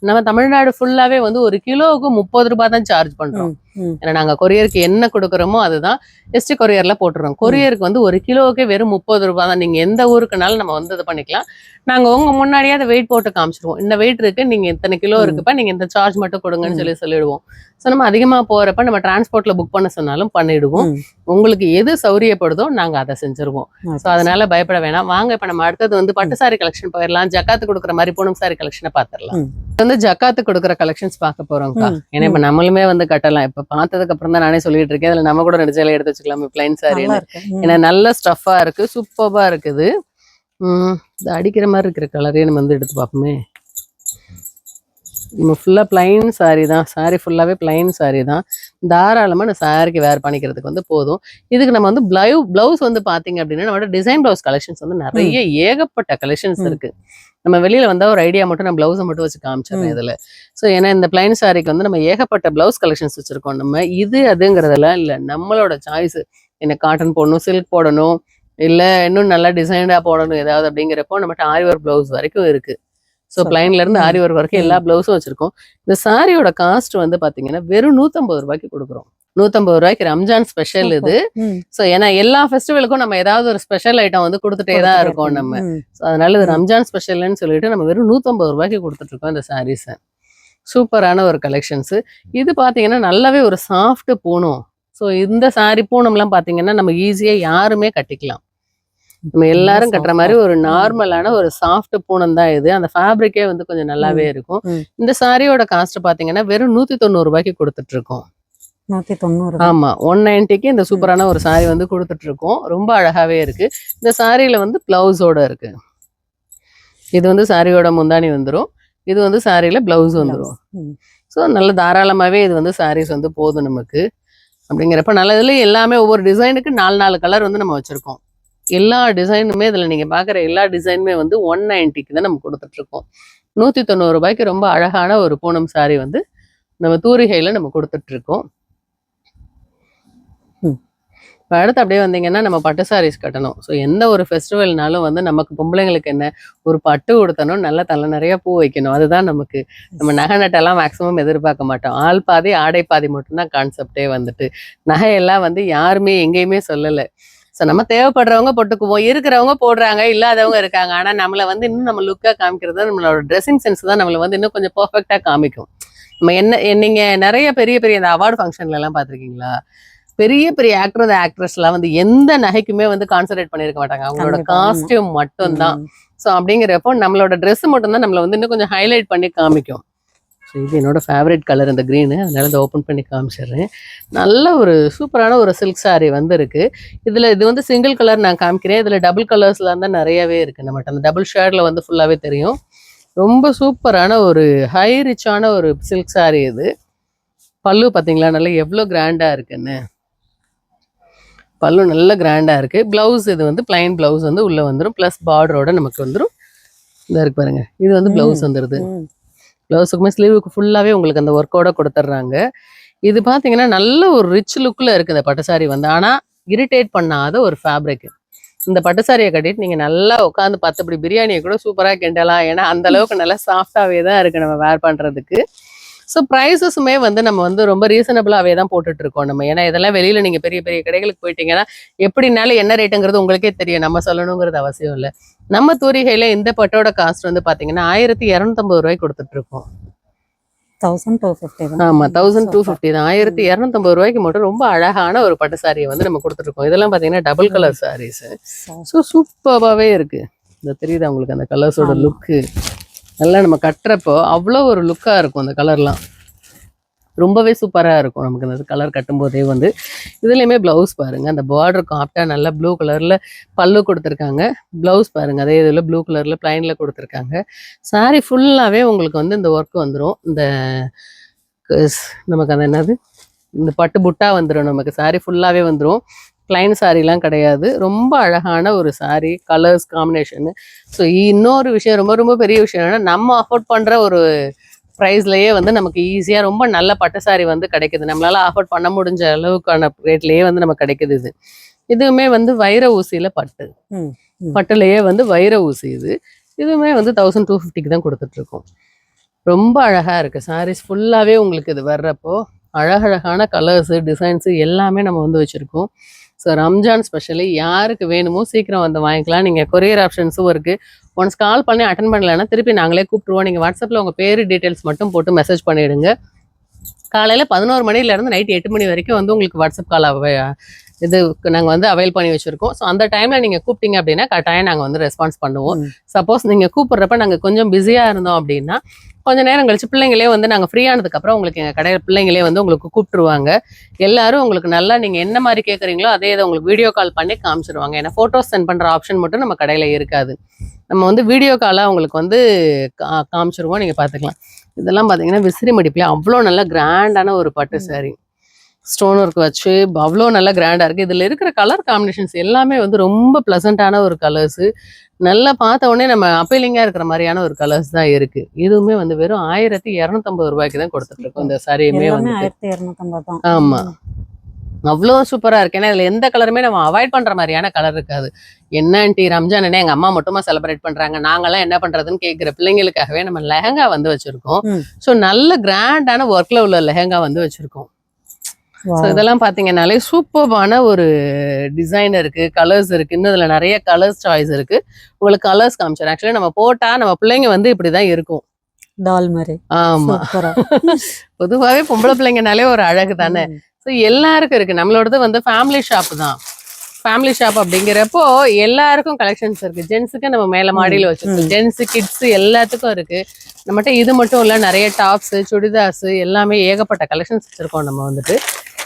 நம்ம தமிழ்நாடு ஃபுல்லாவே வந்து ஒரு கிலோவுக்கு 30 ரூபாய் தான் சார்ஜ் பண்றோம். ஏன்னா நாங்க கொரியருக்கு என்ன கொடுக்குறோமோ அதுதான் எஸ்டி கொரியர்ல போட்டுறோம். கொரியருக்கு வந்து ஒரு கிலோவுக்கே வெறும் 30 ரூபாய் தான். நீங்க எந்த ஊருக்குனாலும் நம்ம வந்து இது பண்ணிக்கலாம். நாங்க உங்க முன்னாடியே அதை வெயிட் போட்டு காமிச்சிருவோம். இந்த வெயிட் இருக்கு, நீங்க இத்தனை கிலோ இருக்குப்பா, நீங்க இந்த சார்ஜ் மட்டும் கொடுங்கன்னு சொல்லிடுவோம். ஸோ நம்ம அதிகமா போறப்ப நம்ம டிரான்ஸ்போர்ட்ல புக் பண்ண சொன்னாலும் பண்ணிடுவோம். உங்களுக்கு எது சௌரியப்படுதோ நாங்க அதை செஞ்சிருவோம். ஸோ அதனால பயப்பட வேணாம். வாங்க இப்ப நம்ம அடுத்தது வந்து பட்டு சாரி கலெக்ஷன் போயிடலாம். ஜக்காத்து கொடுக்குற மாதிரி பூனம் சாரி கலெக்ஷனை பாத்திரலாம். வந்து ஜக்காத்து கொடுக்குற கலெக்ஷன்ஸ் பார்க்க போறோம்க்கா. ஏன்னா இப்ப நம்மளுமே வந்து கட்டலாம். இப்ப பார்த்ததுக்கு அப்புறம் தான் நானே சொல்லிட்டு இருக்கேன். அதுல நம்ம கூட நடிச்சாலே எடுத்து வச்சுக்கலாம் பிளைன் சாரி. ஏன்னா நல்ல ஸ்டஃபா இருக்கு, சூப்பர்பா இருக்குது. இது அடிக்கிற மாதிரி இருக்கிற கலரே நம்ம வந்து எடுத்து பார்ப்போமே. நம்ம ஃபுல்லா பிளைன் சாரி தான். சாரி ஃபுல்லாவே பிளைன் சாரி தான். தாராளமா இந்த சாரிக்கு வேர் பண்ணிக்கிறதுக்கு வந்து போதும். இதுக்கு நம்ம வந்து பிளவுஸ் வந்து பாத்தீங்க அப்படின்னா நம்மளோட டிசைன் பிளவுஸ் கலெக்ஷன்ஸ் வந்து நிறைய ஏகப்பட்ட கலெக்ஷன்ஸ் இருக்கு. நம்ம வெளியில வந்தா ஒரு ஐடியா மட்டும் நான் பிளவுஸை மட்டும் வச்சு காமிச்சிடறேன் இதுல. ஸோ ஏன்னா இந்த பிளைன் சாரிக்கு வந்து நம்ம ஏகப்பட்ட பிளவுஸ் கலெக்ஷன்ஸ் வச்சிருக்கோம். நம்ம இது அதுங்கிறதெல்லாம் இல்லை, நம்மளோட சாய்ஸ். என்ன காட்டன் போடணும், சில்க் போடணும், இல்ல இன்னும் நல்லா டிசைன்டா போடணும் ஏதாவது அப்படிங்கிறப்போ நம்மகிட்ட ஆரி ஒர்க் பிளவுஸ் வரைக்கும் இருக்கு. ஸோ பிளைன்ல இருந்து ஆரி ஒர்க் வரைக்கும் எல்லா பிளவுஸும் வச்சிருக்கோம். இந்த சாரியோட காஸ்ட் வந்து பாத்தீங்கன்னா வெறும் 150 ரூபாய்க்கு கொடுக்குறோம். 150 ரூபாய்க்கு ரம்ஜான் ஸ்பெஷல் இது. ஸோ ஏன்னா எல்லா ஃபெஸ்டிவலுக்கும் நம்ம ஏதாவது ஒரு ஸ்பெஷல் ஐட்டம் வந்து கொடுத்துட்டே தான் இருக்கோம் நம்ம. ஸோ அதனால இது ரம்ஜான் ஸ்பெஷல்னு சொல்லிட்டு நம்ம வெறும் 150 ரூபாய்க்கு கொடுத்துட்டு இருக்கோம் இந்த சாரீஸை. சூப்பரான ஒரு கலெக்ஷன்ஸ். இது பாத்தீங்கன்னா நல்லாவே ஒரு சாஃப்ட் பூனம். ஸோ இந்த சாரி பூனம்லாம் பாத்தீங்கன்னா நம்ம ஈஸியா யாருமே கட்டிக்கலாம். நம்ம எல்லாரும் கட்டுற மாதிரி ஒரு நார்மலான ஒரு சாஃப்ட் பூனம் தான் இது. அந்த ஃபேப்ரிக்கே வந்து கொஞ்சம் நல்லாவே இருக்கும். இந்த சாரியோட காஸ்ட் பாத்தீங்கன்னா வெறும் 190 ரூபாய்க்கு கொடுத்துட்டு இருக்கோம். 190. ஆமா, 190க்கு இந்த சூப்பரான ஒரு சாரி வந்து கொடுத்துட்டு இருக்கோம். ரொம்ப அழகாவே இருக்கு. இந்த சாரியில வந்து பிளவுஸோட இருக்கு. இது வந்து சாரியோட முந்தானி வந்துடும். இது வந்து சாரியில பிளவுஸ் வந்துடும். ஸோ நல்ல தாராளமாவே இது வந்து சாரீஸ் வந்து போதும் நமக்கு. அப்படிங்கிறப்ப நல்லதுல எல்லாமே ஒவ்வொரு டிசைனுக்கு 4 கலர் வந்து நம்ம வச்சிருக்கோம். எல்லா டிசைனுமே இதுல நீங்க பாக்குற எல்லா டிசைனுமே வந்து 190க்கு தான் நம்ம கொடுத்துட்டு இருக்கோம். 190 ரூபாய்க்கு ரொம்ப அழகான ஒரு பூனம் சாரி வந்து நம்ம தூரிகையில நம்ம கொடுத்துட்டு இருக்கோம். இப்போ அடுத்து அப்படியே வந்தீங்கன்னா நம்ம பட்டு சாரீஸ் கட்டணும். ஸோ எந்த ஒரு ஃபெஸ்டிவல்னாலும் வந்து நமக்கு பொம்பளைங்களுக்கு என்ன ஒரு பட்டு கொடுத்தனும், நல்ல தலை நிறைய பூ வைக்கணும். அதுதான் நமக்கு. நம்ம நகை நட்டெல்லாம் மேக்ஸிமம் எதிர்பார்க்க மாட்டோம். ஆள் பாதி ஆடை பாதி மட்டும்தான் கான்செப்டே வந்துட்டு. நகையெல்லாம் வந்து யாருமே எங்கேயுமே சொல்லலை. ஸோ நம்ம தேவைப்படுறவங்க போட்டுக்குவோம், இருக்கிறவங்க போடுறாங்க, இல்லாதவங்க இருக்காங்க. ஆனால் நம்மளை வந்து இன்னும் நம்ம லுக்காக காமிக்கிறது நம்மளோட ட்ரெஸ்ஸிங் சென்ஸ் தான் நம்மளை வந்து இன்னும் கொஞ்சம் பர்ஃபெக்டாக காமிக்கும். நம்ம நீங்க நிறைய பெரிய இந்த அவார்டு ஃபங்க்ஷன்ல எல்லாம் பார்த்துருக்கீங்களா? பெரிய ஆக்டர் ஆக்ட்ரஸ்லாம் வந்து எந்த நகைக்குமே வந்து கான்சன்ட்ரேட் பண்ணிருக்க மாட்டாங்க. அவங்களோட காஸ்டியூம் மட்டும்தான். ஸோ அப்படிங்கிறப்போ நம்மளோட ட்ரெஸ் மட்டும்தான் நம்மளை வந்து இன்னும் கொஞ்சம் ஹைலைட் பண்ணி காமிக்கும். ஸோ இது என்னோட ஃபேவரட் கலர் இந்த க்ரீனு. அதனால இதை ஓப்பன் பண்ணி காமிச்சிடுறேன். நல்ல ஒரு சூப்பரான ஒரு சில்க் சாரி வந்து இருக்கு. இது வந்து சிங்கிள் கலர் நான் காமிக்கிறேன். இதில் டபுள் கலர்ஸ்லாம் தான் நிறையவே இருக்கு. நம்மகிட்ட அந்த டபுள் ஷேட்ல வந்து ஃபுல்லாகவே தெரியும். ரொம்ப சூப்பரான ஒரு ஹை ரிச்சான ஒரு சில்க் சாரி இது. பல்லு பார்த்தீங்களா நல்லா எவ்வளோ கிராண்டா இருக்குன்னு. பல்லு நல்ல கிராண்டா இருக்கு. பிளவுஸ் இது வந்து பிளைன் பிளவுஸ் வந்து உள்ள வந்துடும். ப்ளஸ் பார்டரோட நமக்கு வந்துடும். இந்த இருக்கு பாருங்க, இது வந்து பிளவுஸ் வந்துடுது. பிளவுஸுக்குமே ஸ்லீவுக்கு ஃபுல்லாகவே உங்களுக்கு அந்த ஒர்க்கோட கொடுத்துட்றாங்க. இது பார்த்தீங்கன்னா நல்ல ஒரு ரிச் லுக்கில் இருக்குது இந்த பட்டு சாரி வந்து. ஆனால் இரிட்டேட் பண்ணாத ஒரு ஃபேப்ரிக். இந்த பட்டு சாரியை கட்டிட்டு நீங்கள் நல்லா உட்காந்து 10 படி பிரியாணியை கூட சூப்பராக கிண்டலாம். ஏன்னா அந்த அளவுக்கு நல்லா சாஃப்டாகவே தான் இருக்குது நம்ம வேர் பண்ணுறதுக்கு. ஸோ ப்ரைஸஸுமே வந்து நம்ம வந்து ரொம்ப ரீசனபிளாகவே தான் போட்டுட்டு இருக்கோம் நம்ம. ஏன்னா இதெல்லாம் வெளியில் நீங்கள் பெரிய கடைகளுக்கு போயிட்டீங்கன்னா எப்படினாலும் என்ன ரேட்டுங்கிறது உங்களுக்கே தெரியும், நம்ம சொல்லணுங்கிறது அவசியம் இல்லை. நம்ம தூரிகையில் இந்த பட்டோட காஸ்ட் வந்து பார்த்தீங்கன்னா 1250 ரூபாய்க்கு கொடுத்துட்டு இருக்கோம். 1250. ஆமா, 1250 தான். 1250 ரூபாய்க்கு மட்டும் ரொம்ப அழகான ஒரு பட்டு சாரியை வந்து நம்ம கொடுத்துருக்கோம். இதெல்லாம் பார்த்தீங்கன்னா டபுள் கலர் சாரீஸ். ஸோ சூப்பராகவே இருக்கு. இந்த தெரியுதா உங்களுக்கு அந்த கலர்ஸோட லுக்கு? நல்லா நம்ம கட்டுறப்போ அவ்வளோ ஒரு லுக்கா இருக்கும் அந்த கலர்லாம், ரொம்பவே சூப்பரா இருக்கும் நமக்கு இந்த கலர் கட்டும்போதே வந்து. இதுலயுமே பிளவுஸ் பாருங்க, அந்த பார்டர் காப்டா நல்லா ப்ளூ கலர்ல பல்லு கொடுத்துருக்காங்க. பிளவுஸ் பாருங்க அதே இதுல ப்ளூ கலர்ல பிளைன்ல கொடுத்துருக்காங்க. சாரி ஃபுல்லாவே உங்களுக்கு வந்து இந்த ஒர்க் வந்துடும். இந்த நமக்கு அந்த என்னது இந்த பட்டு புட்டா வந்துடும், நமக்கு சாரி ஃபுல்லாவே வந்துடும். பிளைன் சாரீலாம் கிடையாது. ரொம்ப அழகான ஒரு சாரீ, கலர்ஸ் காம்பினேஷனு. ஸோ இன்னொரு விஷயம், ரொம்ப ரொம்ப பெரிய விஷயம் என்னன்னா, நம்ம அஃபோர்ட் பண்ற ஒரு ப்ரைஸ்லயே வந்து நமக்கு ஈஸியா ரொம்ப நல்ல பட்டு சாரி வந்து கிடைக்குது. நம்மளால அஃபோர்ட் பண்ண முடிஞ்ச அளவுக்கான ரேட்லயே வந்து நமக்கு கிடைக்குது. இதுவுமே வந்து வைர ஊசியில பட்டு, பட்டுலயே வந்து வைர ஊசி. இதுவுமே வந்து 1250க்கு தான் கொடுத்துட்டு இருக்கோம். ரொம்ப அழகா இருக்கு சாரீஸ் ஃபுல்லாவே உங்களுக்கு. இது வர்றப்போ அழகழகான கலர்ஸ் டிசைன்ஸ் எல்லாமே நம்ம வந்து வச்சிருக்கோம். ஸோ ரம்ஜான் ஸ்பெஷலி யாருக்கு வேணுமோ சீக்கிரம் வந்து வாங்கிக்கலாம். நீங்கள் கொரியர் ஆப்ஷன்ஸும் இருக்குது. ஒன்ஸ் கால் பண்ணி அட்டன் பண்ணலைன்னா திருப்பி நாங்களே கூப்பிட்டுருவோம். நீங்கள் வாட்ஸ்அப்பில் உங்கள் பேர் டீட்டெயில்ஸ் மட்டும் போட்டு மெசேஜ் பண்ணிவிடுங்க. காலையில் 11 மணிலேருந்து நைட் 8 மணி வரைக்கும் வந்து உங்களுக்கு வாட்ஸ்அப் கால் நாங்கள் வந்து அவைல் பண்ணி வச்சுருக்கோம். ஸோ அந்த டைமில் நீங்கள் கூப்பிட்டீங்க அப்படின்னா கட்டாயம் நாங்கள் வந்து ரெஸ்பான்ஸ் பண்ணுவோம். சப்போஸ் நீங்கள் கூப்பிட்றப்ப நாங்கள் கொஞ்சம் பிஸியாக இருந்தோம் அப்படின்னா கொஞ்சம் நேரம் கழிச்சு பிள்ளைங்களே வந்து நாங்கள் ஃப்ரீ ஆனதுக்கப்புறம் உங்களுக்கு எங்கள் கடையில் பிள்ளைங்களே வந்து உங்களுக்கு கூப்பிட்டுருவாங்க. எல்லாரும் உங்களுக்கு நல்லா நீங்கள் என்ன மாதிரி கேட்குறீங்களோ அதே இதை உங்களுக்கு வீடியோ கால் பண்ணி காமிச்சிருவாங்க. ஏன்னா ஃபோட்டோஸ் சென்ட் பண்ணுற ஆப்ஷன் மட்டும் நம்ம கடையில் இருக்காது. நம்ம வந்து வீடியோ காலாக உங்களுக்கு வந்து காமிச்சிருவோம், நீங்கள் பார்த்துக்கலாம். இதெல்லாம் பார்த்தீங்கன்னா விசிறி மடிப்பில் அவ்வளோ நல்ல கிராண்டான ஒரு பட்டு சாரி, ஸ்டோன் ஒர்க் வச்சு அவ்வளோ நல்லா கிராண்டாக இருக்குது. இதில் இருக்கிற கலர் காம்பினேஷன்ஸ் எல்லாமே வந்து ரொம்ப ப்ளசண்ட்டான ஒரு கலர்ஸு, நல்லா பார்த்த உடனே நம்ம அப்பீலிங்காக இருக்கிற மாதிரியான ஒரு கலர்ஸ் தான் இருக்குது. இதுவுமே வந்து வெறும் 1250 ரூபாய்க்கு தான் கொடுத்துட்ருக்கோம் இந்த சாரியுமே வந்து. 1250 ஆமாம், அவ்வளோ சூப்பராக இருக்கு. ஏன்னா இதில் எந்த கலருமே நம்ம அவாய்ட் பண்ணுற மாதிரியான கலர் இருக்காது. என்ன ஆண்டி ரம்ஜான் என்ன எங்கள் அம்மா மட்டுமா செலிப்ரேட் பண்ணுறாங்க, நாங்களாம் என்ன பண்ணுறதுன்னு கேட்குற பிள்ளைங்களுக்காகவே நம்ம லெஹங்கா வந்து வச்சுருக்கோம். ஸோ நல்ல கிராண்டான ஒர்க்கில் உள்ள லெஹங்கா வந்து வச்சுருக்கோம். ஸோ இதெல்லாம் பார்த்தீங்கன்னாலே சூப்பர்பான ஒரு டிசைன் இருக்கு, கலர்ஸ் இருக்கு. இன்னும் இதில் நிறைய கலர்ஸ் சாய்ஸ் இருக்கு. உங்களுக்கு கலர்ஸ் காமிச்சிடும். ஆக்சுவலி நம்ம போட்டா நம்ம பிள்ளைங்க வந்து இப்படிதான் இருக்கும், டால் மாதிரி. ஆமா, பொதுவாகவே பொம்பளை பிள்ளைங்கனாலே ஒரு அழகு தானே. ஸோ எல்லாருக்கும் இருக்கு. நம்மளோடது வந்து ஃபேமிலி ஷாப் தான். ஃபேமிலி ஷாப் அப்படிங்கிறப்போ எல்லாருக்கும் கலெக்ஷன்ஸ் இருக்கு. ஜென்ஸுக்கு நம்ம மேல மாடியில் வச்சிருக்கோம், ஜென்ஸு கிட்ஸ் எல்லாத்துக்கும் இருக்கு. நம்மகிட்ட இது மட்டும் இல்லை, நிறைய டாப்ஸ் சுடிதார்ஸ் எல்லாமே ஏகப்பட்ட கலெக்ஷன்ஸ் வச்சிருக்கோம். நம்ம வந்துட்டு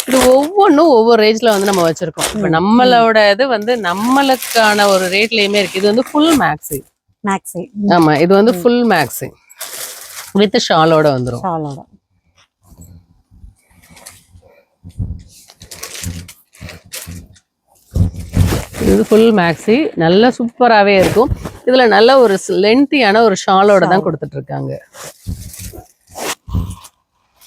இது ஒவ்வொன்றும் ஒவ்வொரு ரேஞ்சில் வந்து நம்ம வச்சிருக்கோம். இப்போ நம்மளோட இது வந்து நம்மளுக்கான ஒரு ரேட்லயுமே இருக்கு. இது வந்து ஃபுல் மேக்ஸி. ஆமா, இது வந்து ஃபுல் மேக்ஸி வித் ஷாலோட வந்துடும். இது ஃபுல் மேக்ஸி, நல்ல சூப்பராகவே இருக்கும். இதுல நல்ல ஒரு லென்த்தியான ஒரு ஷாலோட தான் கொடுத்துட்டு இருக்காங்க.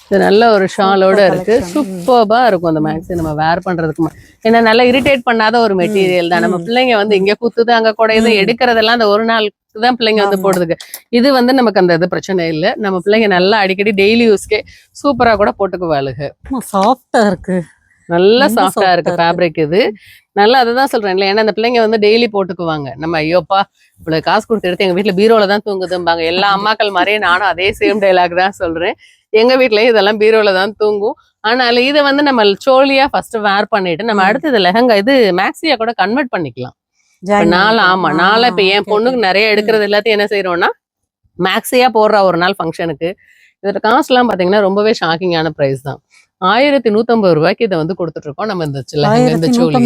இது நல்ல ஒரு ஷாலோட இருக்கு, சூப்பர்பா இருக்கும் அந்த மேக்ஸி நம்ம வேர் பண்றதுக்கு. ஏன்னா நல்லா இரிட்டேட் பண்ணாத ஒரு மெட்டீரியல் தான். நம்ம பிள்ளைங்க வந்து இங்க குத்துது அங்க குடையுது எடுக்கிறதெல்லாம் அந்த ஒரு நாளுக்கு தான் பிள்ளைங்க வந்து போடுதுக்கு. இது வந்து நமக்கு அந்த இது பிரச்சனை இல்லை. நம்ம பிள்ளைங்க நல்லா அடிக்கடி டெய்லி யூஸ்க்கே சூப்பரா கூட போட்டுக்குவாளுங்க. சாஃப்டா இருக்கு, நல்லா சாஃப்டா இருக்கு ஃபேப்ரிக். இது நல்லா அதுதான் சொல்றேன் இல்லை. ஏன்னா அந்த பிள்ளைங்க வந்து டெய்லி போட்டுக்குவாங்க. நம்ம ஐயோப்பா இவ்வளவு காசு கொடுத்து எடுத்து எங்க வீட்டுல பீரோல தான் தூங்குதும்பாங்க. எல்லா அம்மாக்கள் மாதிரியே நானும் அதே சேம் டைலாக் தான் சொல்றேன். எங்க வீட்லயும் இதெல்லாம் பீரோல தான் தூங்கும். ஆனால இதை வந்து நம்ம சோழியா ஃபர்ஸ்ட் வேர் பண்ணிட்டு நம்ம அடுத்தது லெஹங்கா இது மேக்ஸியா கூட கன்வெர்ட் பண்ணிக்கலாம். ஆமா, நாளை இப்ப என் பொண்ணுக்கு நிறைய எடுக்கிறது எல்லாத்தையும் என்ன செய்யறோம்னா மேக்ஸியா போடுற ஒரு நாள் ஃபங்க்ஷனுக்கு. இதோட காஸ்ட் எல்லாம் பாத்தீங்கன்னா ரொம்பவே ஷாக்கிங்கான பிரைஸ் தான். 1150 ரூபாய்க்கு இதை வந்து கொடுத்துட்டு இருக்கோம் நம்ம. இந்த சோழி,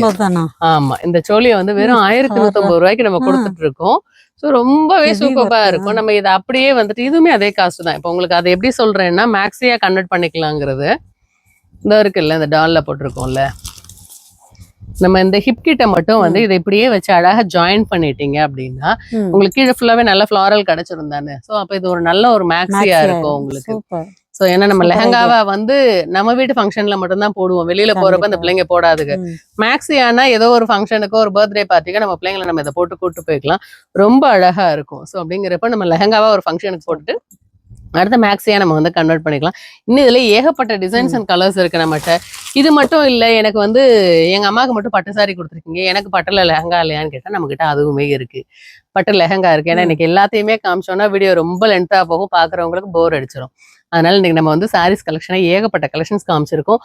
ஆமா, இந்த சோழியை வந்து வெறும் 1150 ரூபாய்க்கு நம்ம கொடுத்துட்டு இருக்கோம். ஸோ ரொம்பவே சூப்பரா இருக்கும். நம்ம இதை அப்படியே வந்துட்டு இதுவுமே அதே காஸ்ட் தான். இப்போ உங்களுக்கு அதை எப்படி சொல்றேன்னா மேக்ஸியா கன்வெர்ட் பண்ணிக்கலாங்கிறது இந்த இருக்குல்ல, இந்த டால்ல போட்டிருக்கோம்ல, நம்ம இந்த ஹிப் கிட்ட மட்டும் வந்து இதை இப்படியே வச்சு அழகா ஜாயின் பண்ணிட்டீங்க அப்படின்னா உங்களுக்கு கீழே ஃபுல்லாவே நல்ல ஃபிளாரல் கிடைச்சிரும் தானே. ஸோ அப்ப இது ஒரு நல்ல ஒரு மேக்ஸியா இருக்கும் உங்களுக்கு. ஸோ ஏன்னா நம்ம லெஹங்காவா வந்து நம்ம வீட்டு ஃபங்க்ஷன்ல மட்டும்தான் போடுவோம், வெளியில போறப்ப அந்த பிள்ளைங்க போடாதுங்க. மேக்ஸியானா ஏதோ ஒரு ஃபங்க்ஷனுக்கோ ஒரு பர்த்டே பார்ட்டிக்கோ நம்ம பிள்ளைங்களை நம்ம இதை போட்டு கூட்டு போய்க்கலாம், ரொம்ப அழகா இருக்கும். ஸோ அப்படிங்கிறப்ப நம்ம லெஹங்காவா ஒரு ஃபங்க்ஷனுக்கு போட்டுட்டு அடுத்த மேக்ஸியா நம்ம வந்து கன்வெர்ட் பண்ணிக்கலாம். இன்னும் இதுல ஏகப்பட்ட டிசைன்ஸ் அண்ட் கலர்ஸ் இருக்கு நம்மகிட்ட. இது மட்டும் இல்லை, எனக்கு வந்து எங்க அம்மாவுக்கு மட்டும் பட்டு சாரி கொடுத்துருக்கீங்க, எனக்கு பட்டுல லெஹங்கா இல்லையான்னு கேட்டா நம்ம கிட்ட அதுவுமே இருக்கு, பட்டு லெஹங்கா இருக்கு. ஏன்னா இன்னைக்கு எல்லாத்தையுமே காமிச்சோம்னா வீடியோ ரொம்ப லென்த்தா போகும், பாக்குறவங்களுக்கு போர் அடிச்சிடும். அதனால இன்னைக்கு நம்ம வந்து சாரீஸ் கலெக்ஷனை ஏகப்பட்ட கலெக்ஷன்ஸ் காமிச்சிருக்கோம்.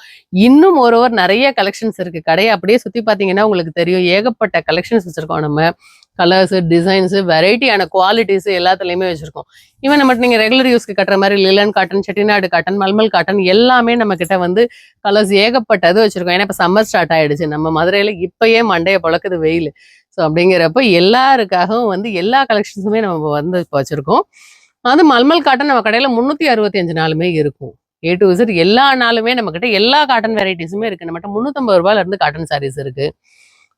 இன்னும் ஓவர் நிறைய கலெக்ஷன்ஸ் இருக்கு. கடையை அப்படியே சுத்தி பாத்தீங்கன்னா உங்களுக்கு தெரியும், ஏகப்பட்ட கலெக்ஷன்ஸ் வச்சிருக்கோம் நம்ம. கலர்ஸ், டிசைன்ஸ், வெரைட்டியான குவாலிட்டிஸ் எல்லாத்துலயுமே வச்சிருக்கோம். ஈவன் நம்ம நீங்க ரெகுலர் யூஸ்க்கு கட்டுற மாதிரி லிலன் cotton, Chettinad cotton, mulmul cotton எல்லாமே நம்ம கிட்ட வந்து கலர்ஸ் ஏகப்பட்டது வச்சிருக்கோம். ஏன்னா இப்ப சம்மர் ஸ்டார்ட் ஆயிடுச்சு. நம்ம மதுரையில இப்பயே மண்டைய பொழக்குது வெயில். ஸோ அப்படிங்கிறப்ப எல்லாருக்காகவும் வந்து எல்லா கலெக்ஷன்ஸுமே நம்ம வந்து இப்போ வச்சிருக்கோம். அது மல்மல் காட்டன் நம்ம கடையில 365 நாளுமே இருக்கும். A to Z எல்லா நாளுமே நம்ம கிட்ட எல்லா காட்டன் வெரைட்டிஸுமே இருக்கு. நம்மகிட்ட 350 ரூபாயில இருந்து காட்டன் சாரீஸ் இருக்கு.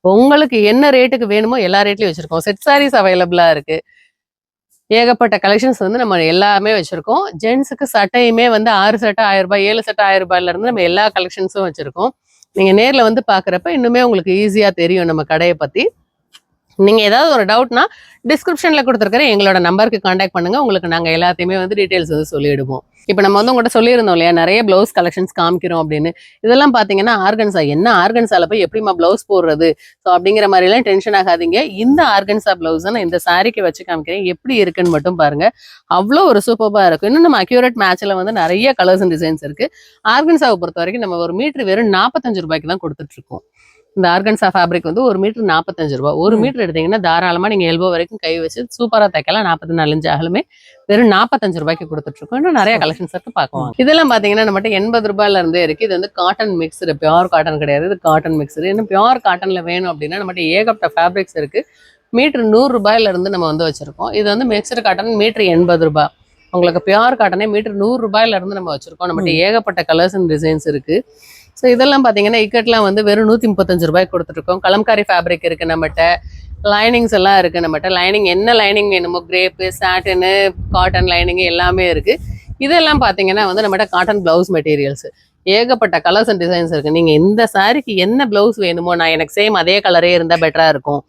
உங்களுக்கு என்ன ரேட்டுக்கு வேணுமோ எல்லா ரேட்லயும் வச்சிருக்கோம். செட் சாரீஸ் அவைலபிளா இருக்கு. ஏகப்பட்ட கலெக்ஷன்ஸ் வந்து நம்ம எல்லாமே வச்சிருக்கோம். ஜென்ஸுக்கு சட்டையுமே வந்து 6 சட்டை 1000 ரூபாய், 7 சட்டை 1000 ரூபாயில இருந்து நம்ம எல்லா கலெக்ஷன்ஸும் வச்சிருக்கோம். நீங்க நேர்ல வந்து பாக்குறப்ப இன்னுமே உங்களுக்கு ஈஸியா தெரியும் நம்ம கடையை பத்தி. நீங்க ஏதாவது ஒரு டவுட்னா டிஸ்கிரிப்ஷன்ல கொடுத்துருக்கிற எங்களோட நம்பருக்கு கான்டாக்ட் பண்ணுங்க. உங்களுக்கு நாங்க எல்லாத்தையுமே வந்து டீடைல்ஸ் வந்து சொல்லிடுவோம். இப்போ நம்ம வந்து உங்கள்கிட்ட சொல்லியிருந்தோம் இல்லையா, நிறைய பிளவுஸ் கலெக்ஷன்ஸ் காமிக்கிறோம் அப்படின்னு. இதெல்லாம் பாத்தீங்கன்னா ஆர்கன்சா, என்ன ஆர்கன்சால போய் எப்படிமா பிளவுஸ் போடுறது, ஸோ அப்படிங்கிற மாதிரி எல்லாம் டென்ஷன் ஆகாதீங்க. இந்த ஆர்கன்சா பிளவுஸ் நான் இந்த சாரிக்கு வச்சு காமிக்கிறேன், எப்படி இருக்குன்னு மட்டும் பாருங்க. அவ்வளோ ஒரு சூப்பரா இருக்கும். இன்னும் நம்ம அக்யூரேட் மேட்ச்ல வந்து நிறைய கலர்ஸ் அண்ட் டிசைன்ஸ் இருக்கு. ஆர்கன்சாவை பொறுத்த வரைக்கும் நம்ம ஒரு மீட்டர் வெறும் 45 ரூபாய்க்கு தான் கொடுத்துட்டு இருக்கோம். இந்த ஆர்கன்சா ஃபேப்ரிக் வந்து ஒரு மீட்டர் 45 ரூபாய். ஒரு மீட்டர் எடுத்தீங்கன்னா தாராளமா நீங்க எல்போ வரைக்கும் கை வச்சு சூப்பரா தைக்கலாம். 44 இன்ச் அகலமே வெறும் 45 ரூபாய்க்கு கொடுத்துட்டு இருக்கோம். இன்னும் நிறைய கலெக்ஷன்ஸ் இருக்கு, பார்க்கலாம். இதெல்லாம் பாத்தீங்கன்னா நம்மகிட்ட 80 ரூபாயில இருந்தே இருக்கு. இது வந்து காட்டன் மிக்ஸ்டு, பியூர் காட்டன் கிடையாது, இது காட்டன் மிக்ஸ்டு. இன்னும் பியூர் காட்டன்ல வேணும் அப்படின்னா நம்மகிட்ட ஏகப்பட்ட ஃபேப்ரிக்ஸ் இருக்கு. மீட்டர் 100 ரூபாயில இருந்து நம்ம வந்து வச்சிருக்கோம். இது வந்து மிக்ஸ்டு காட்டன் மீட்டர் 80 ரூபாய். உங்களுக்கு பியூர் காட்டனே மீட்டர் 100 ரூபாயில இருந்து நம்ம வச்சிருக்கோம். நம்மகிட்ட ஏகப்பட்ட கலர்ஸ் அண்ட் டிசைன்ஸ் இருக்கு. ஸோ இதெல்லாம் பார்த்தீங்கன்னா இக்கட்லாம் வந்து வெறும் 135 ரூபாய்க்கு கொடுத்துருக்கோம். கலம்காரி ஃபேப்ரிக் இருக்கு நம்மகிட்ட, லைனிங்ஸ் எல்லாம் இருக்கு நம்மகிட்ட. லைனிங் என்ன லைனிங் வேணுமோ, கிரேப்பு, சாட்டினு, காட்டன் லைனிங் எல்லாமே இருக்கு. இதெல்லாம் பார்த்தீங்கன்னா வந்து நம்மகிட்ட காட்டன் பிளவுஸ் மெட்டீரியல்ஸ் ஏகப்பட்ட கலர்ஸ் அண்ட் டிசைன்ஸ் இருக்கு. நீங்க இந்த சாரிக்கு என்ன பிளவுஸ் வேணுமோ, நான் எனக்கு சேம் அதே கலரே இருந்தால் பெட்டரா இருக்கும்,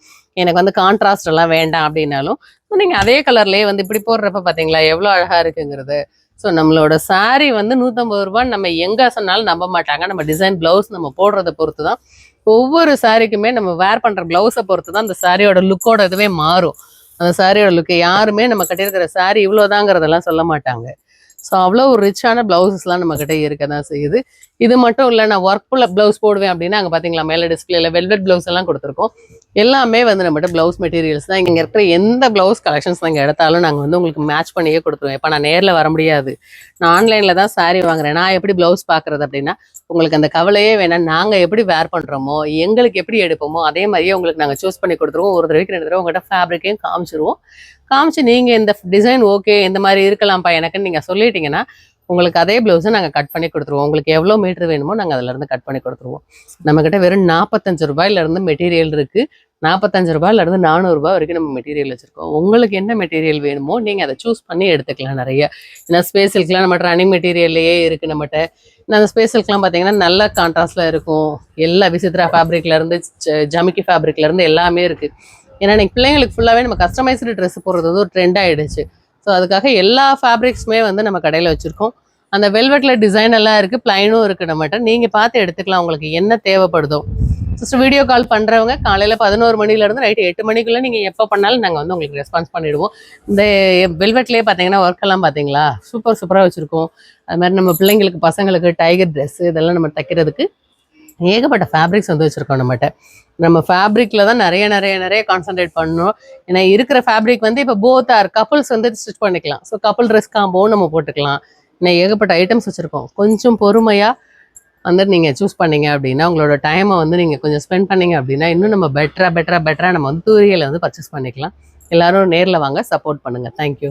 எனக்கு வந்து கான்ட்ராஸ்ட் எல்லாம் வேண்டாம் அப்படின்னாலும் நீங்க அதே கலர்லயே வந்து இப்படி போடுறப்ப பாத்தீங்களா எவ்வளவு அழகா இருக்குங்கிறது. ஸோ நம்மளோட சாரீ வந்து 150 ரூபான்னு நம்ம எங்க சொன்னாலும் நம்ப மாட்டாங்க. நம்ம டிசைன் பிளவுஸ் நம்ம போடுறதை பொறுத்து தான், ஒவ்வொரு சாரிக்குமே நம்ம வேர் பண்ற பிளவுஸை பொறுத்து தான் அந்த சாரியோட லுக்கோட இதுவே மாறும். அந்த சாரியோட லுக்கு யாருமே நம்ம கட்டியிருக்கிற சாரி இவ்வளோதாங்கிறதெல்லாம் சொல்ல மாட்டாங்க. ஸோ அவ்வளோ ஒரு ரிச்சான பிளவுசஸ்லாம் நம்ம கிட்ட இருக்க தான் செய்யுது. இது மட்டும் இல்லை, நான் ஒர்க் பிளவுஸ் போடுவேன் அப்படின்னா அங்கே பார்த்தீங்களா மேலே டிஸ்பிளேல வெல்வெட் பிளவுஸ் எல்லாம் கொடுத்துருக்கோம். எல்லாமே வந்து நம்மகிட்ட பிளவுஸ் மெட்டீரியல்ஸ் தான். இங்கே இருக்கிற எந்த பிளவுஸ் கலெக்ஷன்ஸ் நாங்கள் எடுத்தாலும் நாங்கள் வந்து உங்களுக்கு மேட்ச் பண்ணியே கொடுத்துருவோம். இப்போ நான் நேரில் வர முடியாது, நான் ஆன்லைனில் தான் சாரீ வாங்குறேன், நான் எப்படி பிளவுஸ் பார்க்குறது அப்படின்னா உங்களுக்கு அந்த கவலையே வேணாம். நாங்கள் எப்படி வேர் பண்ணுறோமோ, எங்களுக்கு எப்படி எடுப்போமோ அதே மாதிரியே உங்களுக்கு நாங்கள் சூஸ் பண்ணி கொடுத்துருவோம். ஒரு தடவைக்கு 2 தடவை உங்கள்கிட்ட ஃபேப்ரிக்கையும் காமிச்சிருவோம். காமிச்சு நீங்கள் இந்த டிசைன் ஓகே இந்த மாதிரி இருக்கலாம்ப்பா எனக்குன்னு நீங்கள் சொல்லிட்டீங்கன்னா உங்களுக்கு அதே பிளவுஸை நாங்கள் கட் பண்ணி கொடுத்துருவோம். உங்களுக்கு எவ்வளோ மீட்டர் வேணுமோ நாங்கள் அதிலேருந்து கட் பண்ணி கொடுத்துருவோம். நம்மக்கிட்ட வெறும் 45 ரூபாயிலேருந்து மெட்டீரியல் இருக்குது. 45 ரூபாயிலேருந்து 400 ரூபாய் வரைக்கும் நம்ம மெட்டீரியல் வச்சுருக்கோம். உங்களுக்கு என்ன மெட்டீரியல் வேணுமோ நீங்கள் அதை சூஸ் பண்ணி எடுத்துக்கலாம். நிறைய ஏன்னா ஸ்பேஸுக்கெலாம் நம்ம ரன்னிங் மெட்டீரியல்லையே இருக்குது நம்மகிட்ட. அந்த ஸ்பேஸுக்கெலாம் பார்த்தீங்கன்னா நல்ல கான்ட்ராஸ்டில் இருக்கும். எல்லா விசித்ரா ஃபேப்ரிக்லேருந்து ஜமிக்கி ஃபேப்ரிக்லேருந்து எல்லாமே இருக்குது. ஏன்னா நீங்கள் பிள்ளைங்களுக்கு ஃபுல்லாகவே நம்ம கஸ்டமைஸ்டு ட்ரெஸ் போடுறது வந்து ஒரு ட்ரெண்ட் ஆகிடுச்சு. ஸோ அதுக்காக எல்லா ஃபேப்ரிக்ஸுமே வந்து நம்ம கடையில் வச்சுருக்கோம். அந்த வெல்வெட்டில் டிசைன் எல்லாம் இருக்குது, பிளைனும் இருக்குது நம்மகிட்ட. நீங்கள் பார்த்து எடுத்துக்கலாம் உங்களுக்கு என்ன தேவைப்படுதோ. ஜஸ்ட் வீடியோ கால் பண்ணுறவங்க காலையில் 11 மணிலேருந்து நைட்டு 8 மணிக்குள்ளே நீங்கள் எப்போ பண்ணாலும் நாங்கள் வந்து உங்களுக்கு ரெஸ்பான்ஸ் பண்ணிவிடுவோம். இந்த வெல்வெட்லேயே பார்த்தீங்கன்னா ஒர்க்கெல்லாம் பார்த்தீங்களா சூப்பராக வச்சுருக்கோம். அது மாதிரி நம்ம பிள்ளைங்களுக்கு பசங்களுக்கு டைகர் ட்ரெஸ்ஸு இதெல்லாம் நம்ம தைக்கிறதுக்கு ஏகப்பட்ட ஃபேப்ரிக்ஸ் வந்து வச்சுருக்கோம் நம்மகிட்ட. நம்ம ஃபேப்ரிக்ல தான் நிறைய கான்சென்ட்ரேட் பண்ணணும். ஏன்னா இருக்கிற ஃபேப்ரிக் வந்து இப்போ போத் ஆர் கப்புள்ஸ் வந்து ஸ்டிச் பண்ணிக்கலாம். ஸோ கப்புள் ட்ரெஸ் காம்போவும் நம்ம போட்டுக்கலாம். இன்னும் ஏகப்பட்ட ஐட்டம்ஸ் வச்சுருக்கோம். கொஞ்சம் பொறுமையாக வந்து நீங்கள் சூஸ் பண்ணீங்க அப்படின்னா உங்களோட டைமை வந்து நீங்கள் கொஞ்சம் ஸ்பெண்ட் பண்ணீங்க அப்படின்னா இன்னும் நம்ம பெட்டராக நம்ம வந்து தூரியலை வந்து பர்ச்சேஸ் பண்ணிக்கலாம். எல்லாரும் நேரில் வாங்க, சப்போர்ட் பண்ணுங்கள். தேங்க்யூ.